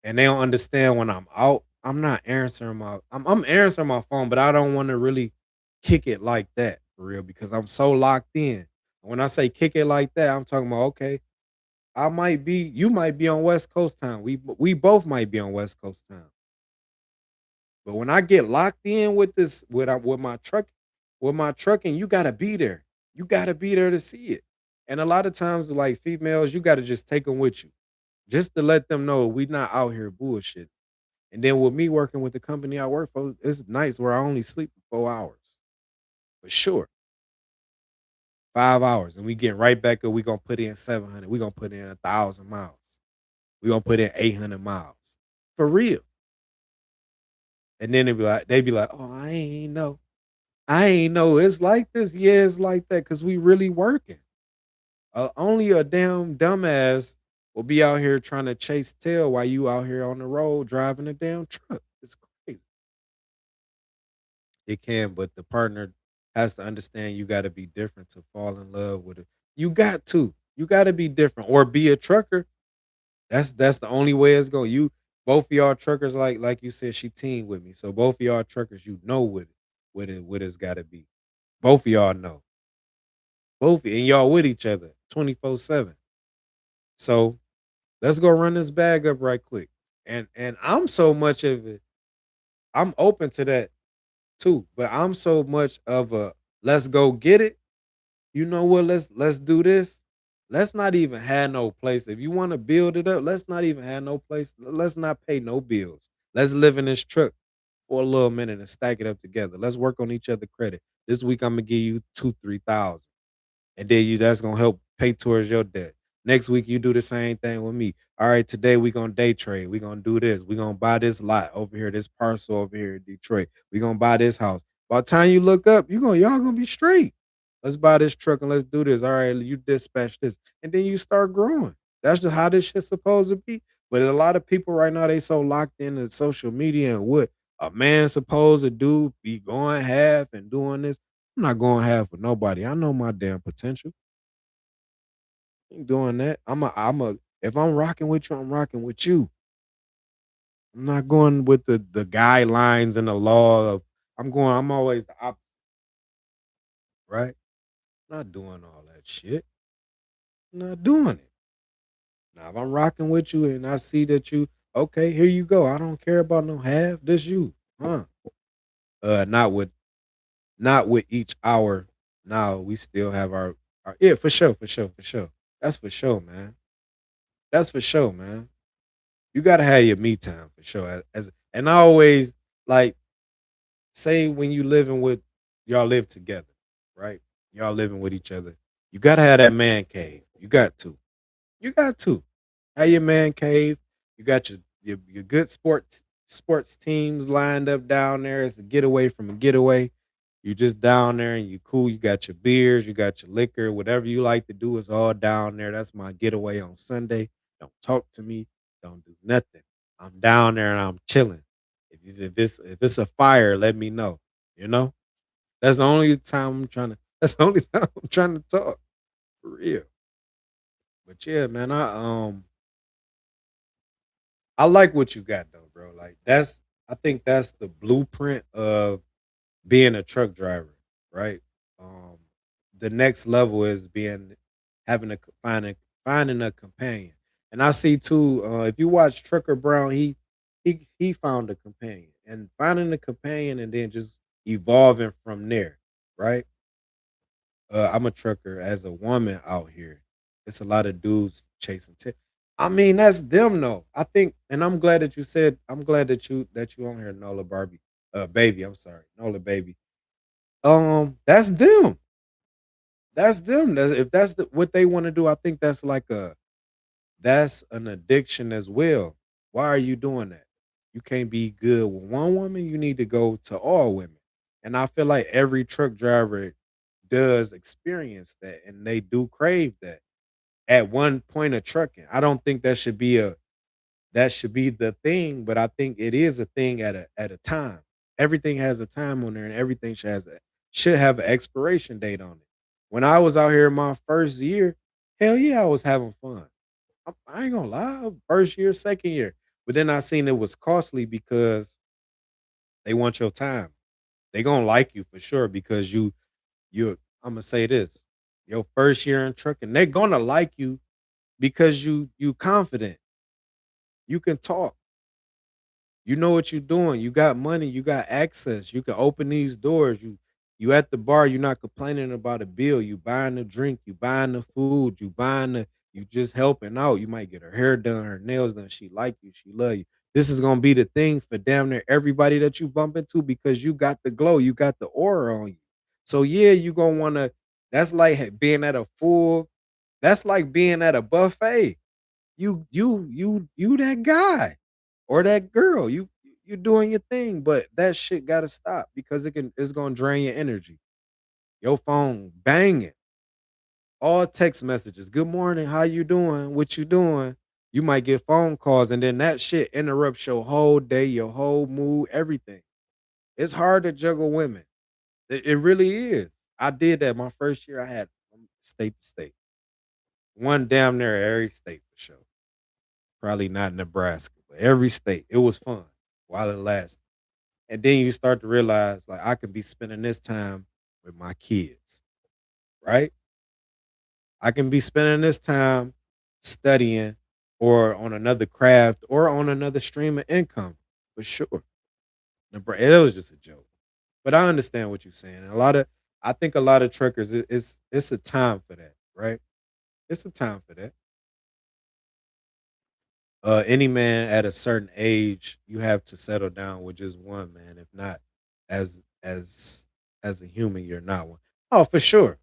And they don't understand when I'm out, I'm not answering I'm answering my phone, but I don't want to really kick it like that for real because I'm so locked in. When I say kick it like that, I'm talking about okay, you might be on West Coast time. We both might be on West Coast time. But when I get locked in with this with my trucking, you gotta be there. You gotta be there to see it. And a lot of times, like females, you gotta just take them with you just to let them know we not out here bullshit. And then with me working with the company I work for, it's nights where I only sleep for 4 hours. For sure. 5 hours. And we get right back up. We gonna put in 700. We gonna put in 1,000 miles. We gonna put in 800 miles. For real. And then they be like, oh, I ain't know. I ain't know it's like this. Yeah, it's like that because we really working. Only a damn dumbass will be out here trying to chase tail while you out here on the road driving a damn truck. It's crazy. It can, but the partner has to understand you got to be different to fall in love with it. You got to. You got to be different or be a trucker. That's the only way it's going. You both of y'all truckers, like you said, she teamed with me. So both of y'all truckers, you know what it's got to be. Both of y'all know. And y'all with each other 24/7. So let's go run this bag up right quick. And I'm so much of it. I'm open to that too, but I'm so much of a let's go get it. You know what? Let's do this. Let's not even have no place. If you want to build it up, let's not even have no place. Let's not pay no bills. Let's live in this truck for a little minute and stack it up together. Let's work on each other credit. This week I'm gonna give you 2, 3,000. And then you that's gonna help pay towards your debt. Next week you do the same thing with me. All right, today we gonna day trade. We gonna do this. We gonna buy this lot over here, this parcel over here in Detroit. We gonna buy this house. By the time you look up, y'all gonna be straight. Let's buy this truck and let's do this. All right, you dispatch this, and then you start growing. That's just how this shit's supposed to be. But a lot of people right now, they so locked into social media and what a man supposed to do, be going half and doing this. I'm not going half with nobody. I know my damn potential. Ain't doing that. I'm a if I'm rocking with you, I'm rocking with you. I'm not going with the guidelines and the law of I'm always the opposite, right? Not doing all that shit. Not doing it. Now if I'm rocking with you and I see that you okay, here you go. I don't care about no half. This you. Huh. Not with each hour. Now we still have our yeah, for sure, for sure, for sure. That's for sure, man. That's for sure, man. You gotta have your me time for sure. And I always like say when you living with y'all live together, right? Y'all living with each other. You gotta have that man cave. You got to. You got to. Have your man cave. You got your good sports teams lined up down there. It's a getaway from a getaway. You just down there and you cool. You got your beers, you got your liquor, whatever you like to do is all down there. That's my getaway on Sunday. Don't talk to me. Don't do nothing. I'm down there and I'm chilling. If it's a fire, let me know. You know, that's the only time I'm trying to. That's the only time I'm trying to talk for real. But yeah, man, I like what you got though, bro. Like I think that's the blueprint of being a truck driver, right? Um, the next level is being having a finding a companion. And I see too, if you watch Trucker Brown, he found a companion and finding a companion and then just evolving from there, right? I'm a trucker as a woman out here. It's a lot of dudes chasing. I mean, that's them though. I think, and I'm glad that you said. I'm glad that you on here, Nola Barbie, baby. I'm sorry, Nola baby. That's them. That's them. If that's what they want to do, I think that's an addiction as well. Why are you doing that? You can't be good with one woman. You need to go to all women. And I feel like every truck driver does experience that, and they do crave that at one point of trucking. I don't think that should be the thing, but I think it is a thing at a time. Everything has a time on there, and everything should have an expiration date on it. When I was out here in my first year, hell yeah, I was having fun. I ain't gonna lie, first year, second year, but then I seen it was costly because they want your time. They gonna like you for sure because you. I'm gonna say this: your first year in trucking, they're gonna like you because you confident. You can talk. You know what you're doing. You got money. You got access. You can open these doors. You at the bar. You're not complaining about a bill. You buying the drink. You buying the food. You just helping out. You might get her hair done, her nails done. She like you. She love you. This is gonna be the thing for damn near everybody that you bump into because you got the glow. You got the aura on you. So yeah, you gonna wanna. That's like being at a full. That's like being at a buffet. You that guy or that girl. You doing your thing, but that shit gotta stop because it's gonna drain your energy. Your phone banging, all text messages. Good morning, how you doing? What you doing? You might get phone calls, and then that shit interrupts your whole day, your whole mood, everything. It's hard to juggle women. It really is. I did that my first year. I had from state to state, one damn near every state for sure. Probably not Nebraska, but every state. It was fun while it lasted. And then you start to realize, like, I could be spending this time with my kids, right? I can be spending this time studying or on another craft or on another stream of income for sure. It was just a joke. But I understand what you're saying. And I think a lot of truckers, it's a time for that, right? It's a time for that. Any man at a certain age, you have to settle down with just one man. If not, as as as a human, you're not one. Oh, for sure,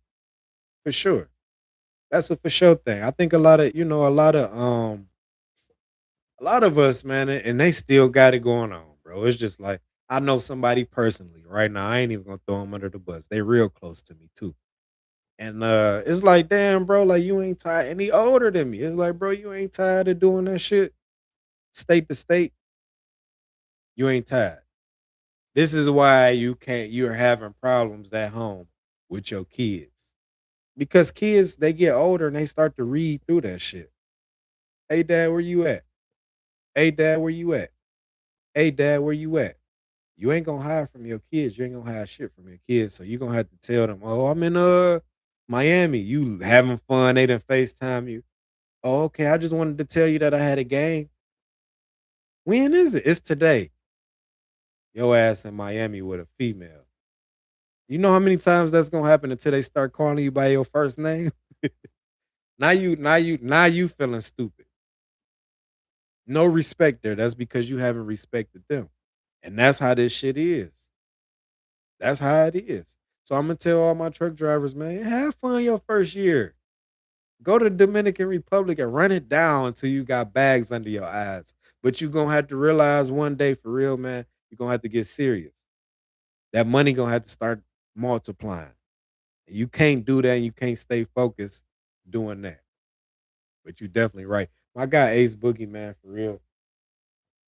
for sure. That's a for sure thing. I think a lot of a lot of us, man, and they still got it going on, bro. It's just like I know somebody personally right now. I ain't even gonna throw them under the bus. They real close to me too. And it's like, damn, bro, like you ain't tired. And he older than me. It's like, bro, you ain't tired of doing that shit. State to state, you ain't tired. This is why you're having problems at home with your kids. Because kids, they get older and they start to read through that shit. Hey dad, where you at? Hey dad, where you at? Hey dad, where you at? You ain't gonna hide from your kids. You ain't gonna hide shit from your kids. So you gonna have to tell them, oh, I'm in Miami. You having fun, they done FaceTime you. Oh, okay. I just wanted to tell you that I had a game. When is it? It's today. Your ass in Miami with a female. You know how many times that's gonna happen until they start calling you by your first name? Now you feeling stupid. No respect there. That's because you haven't respected them. And that's how this shit is. That's how it is. So I'm gonna tell all my truck drivers, man, have fun your first year. Go to the Dominican Republic and run it down until you got bags under your eyes. But you're gonna have to realize one day for real, man, you're gonna have to get serious. That money gonna have to start multiplying. And you can't do that and you can't stay focused doing that. But you're definitely right. My guy Ace Boogie, man, for real.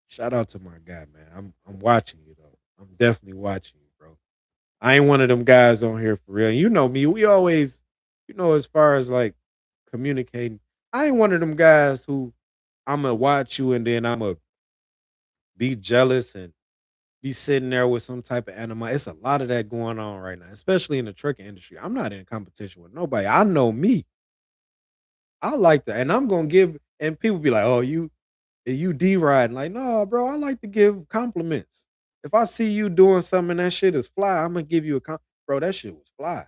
Shout out to my guy, man. I'm watching you though. I'm definitely watching you, bro. I ain't one of them guys on here for real. You know me. We always, as far as like communicating, I ain't one of them guys who I'ma watch you and then I'ma be jealous and be sitting there with some type of animal. It's a lot of that going on right now, especially in the trucking industry. I'm not in competition with nobody. I know me. I like that. And I'm gonna give and people be like, oh, you D riding. Like, no, bro, I like to give compliments. If I see you doing something and that shit is fly, I'm gonna give you a bro, that shit was fly.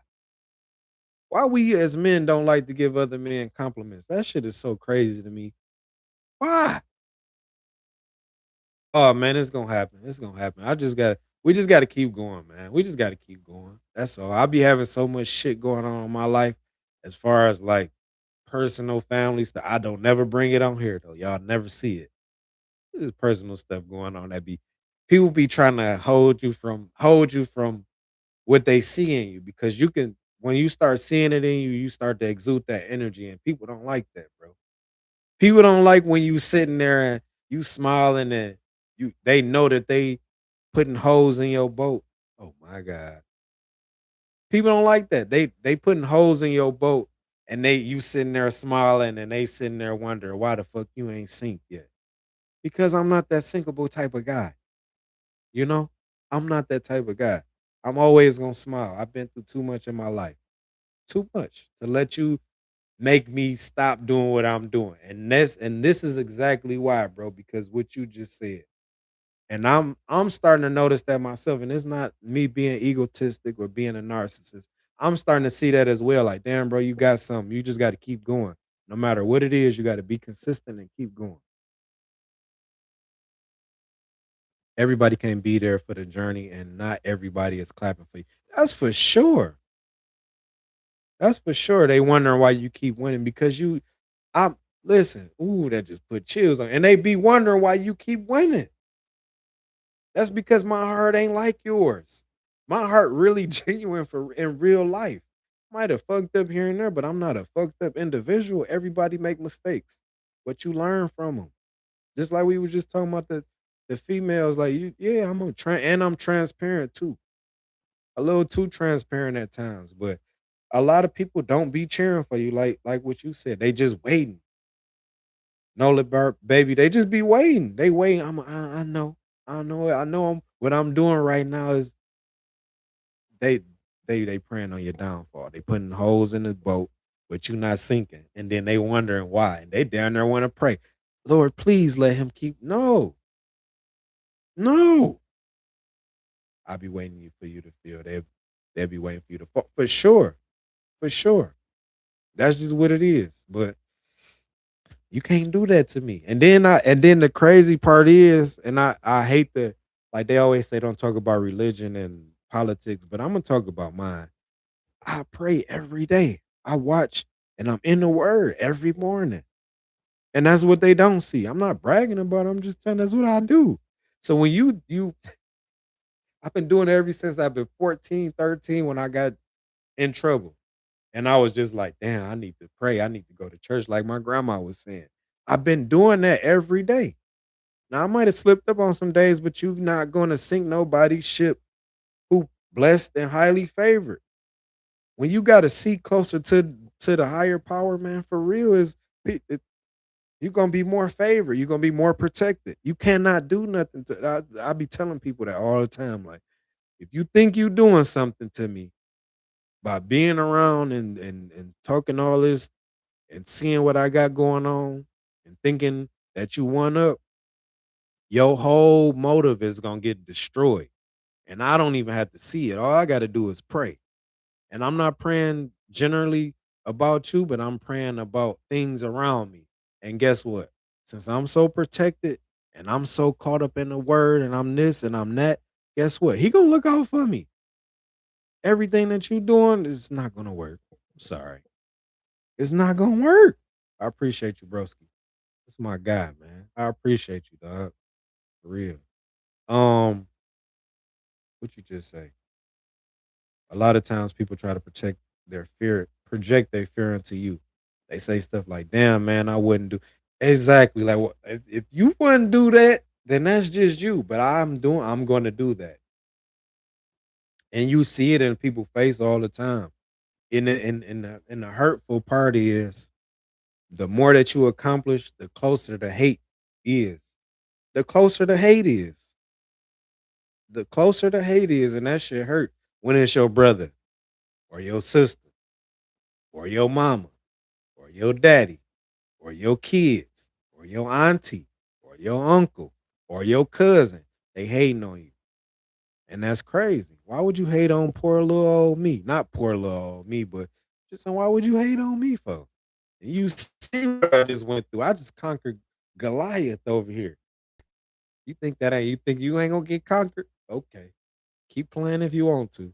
Why we as men don't like to give other men compliments? That shit is so crazy to me. Why? Oh man, it's gonna happen. It's gonna happen. We just gotta keep going, man. We just gotta keep going. That's all. I be having so much shit going on in my life as far as like personal family stuff. I don't never bring it on here though. Y'all never see it. There's personal stuff going on that be people be trying to hold you from what they see in you because you can when you start seeing it in you, you start to exude that energy, and people don't like that, bro. People don't like when you sitting there and you smiling and they know that they putting holes in your boat. Oh my God. People don't like that. They putting holes in your boat and you sitting there smiling and they sitting there wondering why the fuck you ain't sink yet. Because I'm not that sinkable type of guy. You know? I'm not that type of guy. I'm always gonna smile. I've been through too much in my life. Too much to let you make me stop doing what I'm doing. And this is exactly why, bro, because what you just said. And I'm starting to notice that myself. And it's not me being egotistic or being a narcissist. I'm starting to see that as well. Like, damn, bro, you got something. You just got to keep going. No matter what it is, you got to be consistent and keep going. Everybody can be there for the journey, and not everybody is clapping for you. That's for sure. That's for sure. They wondering why you keep winning because I'm listen. Ooh, that just put chills on, and they be wondering why you keep winning. That's because my heart ain't like yours. My heart really genuine for in real life. Might have fucked up here and there, but I'm not a fucked up individual. Everybody make mistakes, but you learn from them. Just like we were just talking about the females. Like you, yeah, and I'm transparent too. A little too transparent at times, but a lot of people don't be cheering for you, like what you said. They just waiting. Nola baby, they just be waiting. They waiting. I know. I know it. I know what I'm doing right now is they they praying on your downfall. They putting holes in the boat, but you not sinking. And then they wondering why. And they down there want to pray. Lord, please let him keep. No, no. I'll be waiting for you to feel. They'll be waiting for you to fall. For sure. For sure. That's just what it is. But you can't do that to me. And then the crazy part is, and I hate that like they always say don't talk about religion and politics, but I'm gonna talk about mine. I pray every day. I watch and I'm in the word every morning. And that's what they don't see. I'm not bragging about it. I'm just telling that's what I do. So when you I've been doing it ever since I've been 14, 13 when I got in trouble. And I was just like, damn, I need to pray. I need to go to church, like my grandma was saying. I've been doing that every day. Now I might have slipped up on some days, but you're not gonna sink nobody's ship who blessed and highly favored. When you gotta seek closer to the higher power, man, for real is you're gonna be more favored. You're gonna be more protected. You cannot do nothing to I be telling people that all the time. Like, if you think you doing something to me by being around and talking all this and seeing what I got going on and thinking that you one up, your whole motive is gonna get destroyed. And I don't even have to see it. All I gotta do is pray. And I'm not praying generally about you, but I'm praying about things around me. And guess what? Since I'm so protected and I'm so caught up in the word and I'm this and I'm that, guess what? He gonna look out for me. Everything that you doing is not gonna work. I'm sorry. It's not gonna work. I appreciate you, broski. That's my guy, man. I appreciate you, dog. For real. Um, what you just say? A lot of times people try to project their fear into you. They say stuff like, "Damn, man, I wouldn't do." Exactly. Like, what if you wouldn't do that, then that's just you. But I'm going to do that, and you see it in people's face all the time. In the hurtful part is the more that you accomplish, the closer the hate is. The closer the hate is. The closer the hate is, and that shit hurt when it's your brother or your sister or your mama or your daddy or your kids or your auntie or your uncle or your cousin. They hating on you. And that's crazy. Why would you hate on poor little old me? Not poor little old me, but just saying, why would you hate on me for? And you see what I just went through. I just conquered Goliath over here. You think you ain't gonna get conquered? Okay. Keep playing if you want to.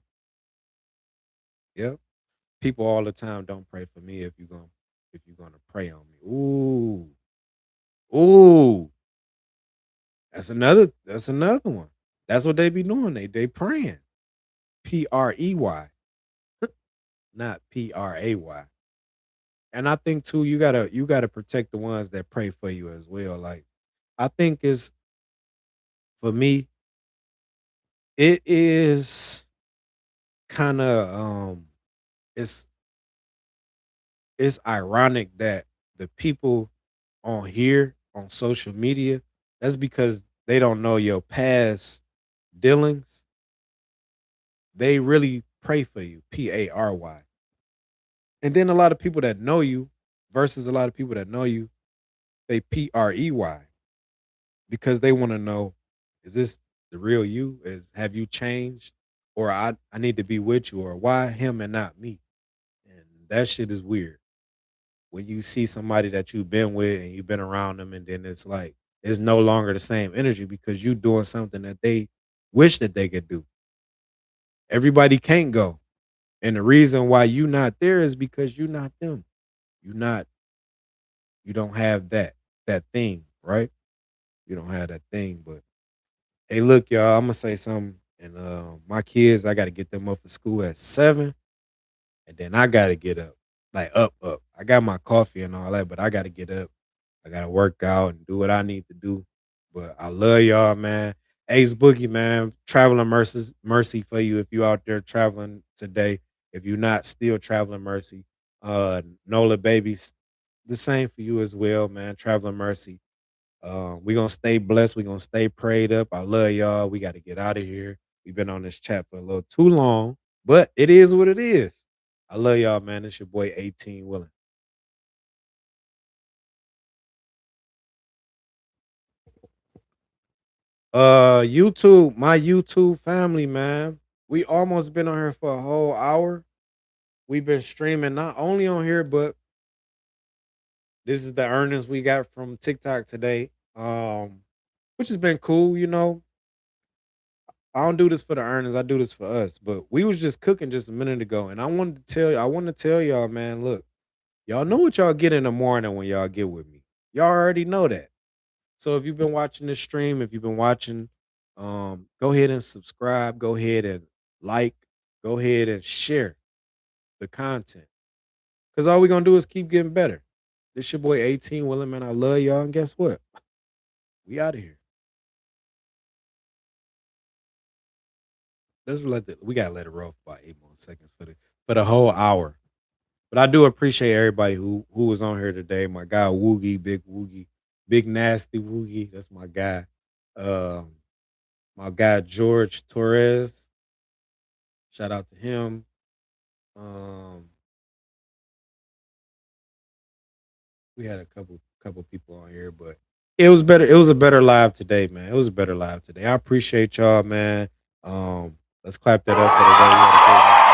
Yep. People all the time don't pray for me if you're gonna pray on me. Ooh. Ooh. That's another one. That's what they be doing. They praying. Prey, not Pray. And I think too, you gotta protect the ones that pray for you as well. Like, I think it's for me, it is kind of it's it's ironic that the people on here on social media, that's because they don't know your past dealings. They really pray for you, Pary. And then a lot of people that know you versus a lot of people that know you, they Prey because they want to know, is this the real you? Is have you changed? Or I need to be with you, or why him and not me? And that shit is weird. When you see somebody that you've been with and you've been around them, and then it's like it's no longer the same energy because you doing something that they wish that they could do. Everybody can't go. And the reason why you not there is because you not them. You not you don't have that thing, right? You don't have that thing. But hey, look, y'all, I'm gonna say something. And my kids, I gotta get them up for school at 7. And then I gotta get up. Like up. I got my coffee and all that, but I gotta get up. I gotta work out and do what I need to do. But I love y'all, man. Ace Boogie, man. Traveling mercy for you if you out there traveling today. If you're not still traveling mercy. Nola babies, the same for you as well, man. Traveling mercy. We're gonna stay blessed. We're gonna stay prayed up. I love y'all. We gotta get out of here. We've been on this chat for a little too long, but it is what it is. I love y'all, man. It's your boy 18 Willing. YouTube, my YouTube family, man. We almost been on here for a whole hour. We've been streaming not only on here, but this is the earnings we got from TikTok today. Which has been cool, you know. I don't do this for the earnings, I do this for us. But we was just cooking just a minute ago. And I wanted to tell y'all, man, look. Y'all know what y'all get in the morning when y'all get with me. Y'all already know that. So if you've been watching this stream, if you've been watching, go ahead and subscribe. Go ahead and like. Go ahead and share the content. Cause all we're gonna do is keep getting better. This your boy 18 Willing, man. I love y'all. And guess what? We out of here. We gotta let it roll for about 8 more seconds for the whole hour. But I do appreciate everybody who was on here today. My guy Woogie, Big Nasty Woogie. That's my guy. Um, my guy George Torres. Shout out to him. Um, we had a couple people on here, but it was better. It was a better live today, man. It was a better live today. I appreciate y'all, man. Let's clap that up for today. We had a good one.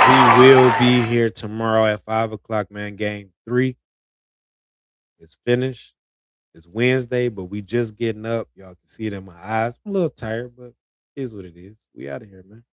We will be here tomorrow at 5 o'clock, man. Game 3 is finished. It's Wednesday, but we just getting up. Y'all can see it in my eyes. I'm a little tired, but it is what it is. We out of here, man.